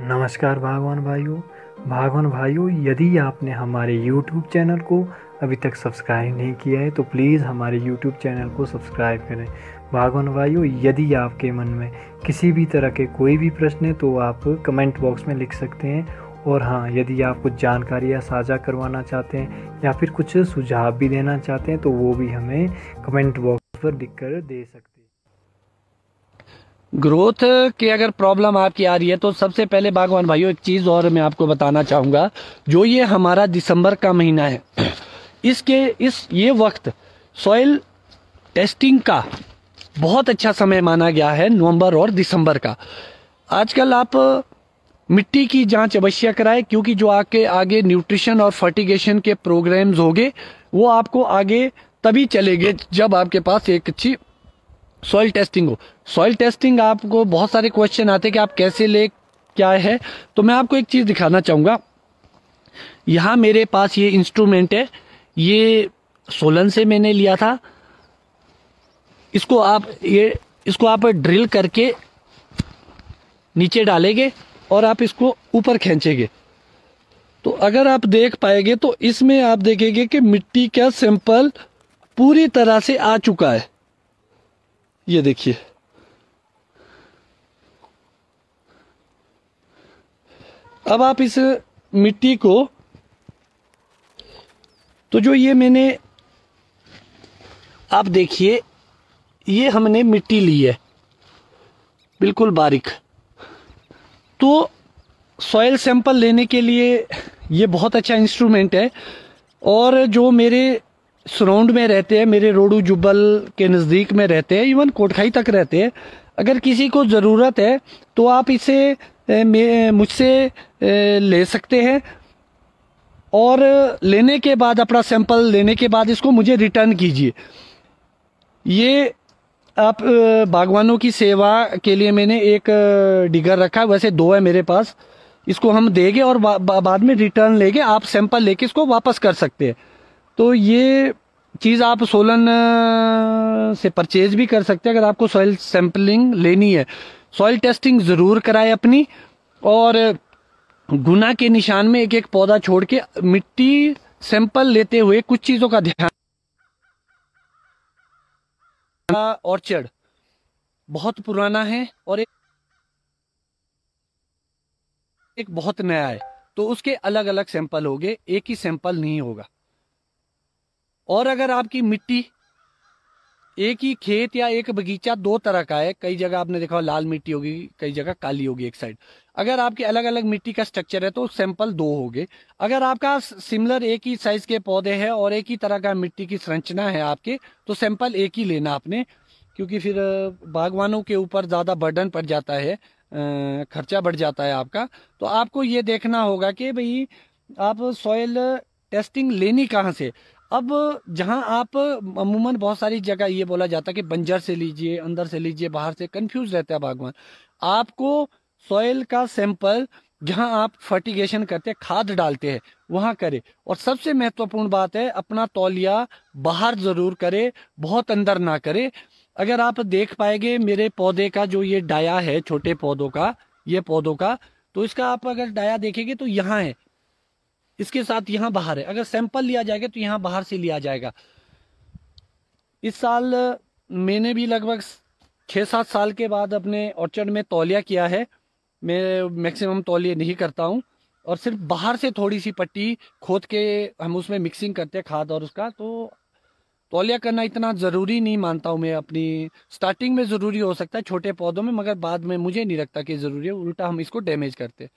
नमस्कार भागवान भाइयों, यदि आपने हमारे YouTube चैनल को अभी तक सब्सक्राइब नहीं किया है तो प्लीज़ हमारे YouTube चैनल को सब्सक्राइब करें। भागवान भाइयों, यदि आपके मन में किसी भी तरह के कोई भी प्रश्न है तो आप कमेंट बॉक्स में लिख सकते हैं। और हाँ, यदि आप कुछ जानकारियाँ साझा करवाना चाहते हैं या फिर कुछ सुझाव भी देना चाहते हैं तो वो भी हमें कमेंट बॉक्स पर लिख कर दे सकते हैं। ग्रोथ की अगर प्रॉब्लम आपकी आ रही है तो सबसे पहले बागवान भाइयों एक चीज़ और मैं आपको बताना चाहूँगा। जो ये हमारा दिसंबर का महीना है, ये वक्त सॉइल टेस्टिंग का बहुत अच्छा समय माना गया है, नवंबर और दिसंबर का। आजकल आप मिट्टी की जांच अवश्य कराएं, क्योंकि जो आगे न्यूट्रिशन और फर्टिगेशन के प्रोग्राम्स होंगे वो आपको आगे तभी चलेंगे जब आपके पास एक अच्छी सॉइल टेस्टिंग हो। सॉइल टेस्टिंग आपको बहुत सारे क्वेश्चन आते हैं कि आप कैसे ले, क्या है, तो मैं आपको एक चीज़ दिखाना चाहूँगा। यहाँ मेरे पास ये इंस्ट्रूमेंट है, ये सोलन से मैंने लिया था। इसको आप ड्रिल करके नीचे डालेंगे और आप इसको ऊपर खींचेंगे तो अगर आप देख पाएंगे तो इसमें आप देखेंगे कि मिट्टी का सैंपल पूरी तरह से आ चुका है। ये देखिए, अब आप इस मिट्टी को, तो जो ये मैंने, आप देखिए, ये हमने मिट्टी ली है बिल्कुल बारीक। तो सॉइल सैंपल लेने के लिए ये बहुत अच्छा इंस्ट्रूमेंट है। और जो मेरे सराउंड में रहते हैं, मेरे रोडू जुब्बल के नज़दीक में रहते हैं, इवन कोटखाई तक रहते हैं, अगर किसी को ज़रूरत है तो आप इसे मुझसे ले सकते हैं। और लेने के बाद, अपना सैंपल लेने के बाद इसको मुझे रिटर्न कीजिए। ये आप बागवानों की सेवा के लिए मैंने एक डिगर रखा है, वैसे दो है मेरे पास। इसको हम देंगे और बाद में रिटर्न लेंगे, आप सैंपल लेके इसको वापस कर सकते हैं। तो ये चीज़ आप सोलन से परचेज भी कर सकते हैं अगर आपको सॉइल सैंपलिंग लेनी है। सॉइल टेस्टिंग ज़रूर कराएं अपनी, और गुना के निशान में एक एक पौधा छोड़ के मिट्टी सैंपल लेते हुए कुछ चीज़ों का ध्यान। ऑर्चर्ड बहुत पुराना है और एक बहुत नया है, तो उसके अलग अलग सैंपल होंगे, एक ही सैंपल नहीं होगा। और अगर आपकी मिट्टी, एक ही खेत या एक बगीचा दो तरह का है, कई जगह आपने देखा लाल मिट्टी होगी, कई जगह काली होगी एक साइड। अगर आपके अलग अलग मिट्टी का स्ट्रक्चर है तो सैंपल दो होंगे। अगर आपका सिमिलर एक ही साइज के पौधे हैं और एक ही तरह का मिट्टी की संरचना है आपके, तो सैंपल एक ही लेना आपने, क्योंकि फिर बागवानों के ऊपर ज़्यादा बर्डन पड़ जाता है, खर्चा बढ़ जाता है आपका। तो आपको ये देखना होगा कि भाई आप सॉइल टेस्टिंग लेनी कहाँ से। अब जहां आप अमूमन बहुत सारी जगह ये बोला जाता है कि बंजर से लीजिए, अंदर से लीजिए, बाहर से, कंफ्यूज रहता है बागवान। आपको सॉइल का सैंपल जहां आप फर्टिगेशन करते हैं, खाद डालते हैं, वहां करें। और सबसे महत्वपूर्ण बात है, अपना तौलिया बाहर जरूर करे, बहुत अंदर ना करे। अगर आप देख पाएंगे मेरे पौधे का जो ये डाया है, छोटे पौधों का, ये पौधों का, तो इसका आप अगर डाया देखेंगे तो यहाँ है, इसके साथ यहाँ बाहर है। अगर सैंपल लिया जाएगा तो यहाँ बाहर से लिया जाएगा। इस साल मैंने भी लगभग 6-7 साल के बाद अपने ऑर्चर्ड में तौलिया किया है। मैं मैक्सिमम तौलिया नहीं करता हूँ, और सिर्फ बाहर से थोड़ी सी पट्टी खोद के हम उसमें मिक्सिंग करते हैं खाद और उसका। तो तौलिया करना इतना ज़रूरी नहीं मानता हूँ मैं। अपनी स्टार्टिंग में ज़रूरी हो सकता है छोटे पौधों में, मगर बाद में मुझे नहीं लगता कि ज़रूरी है, उल्टा हम इसको डैमेज करते हैं।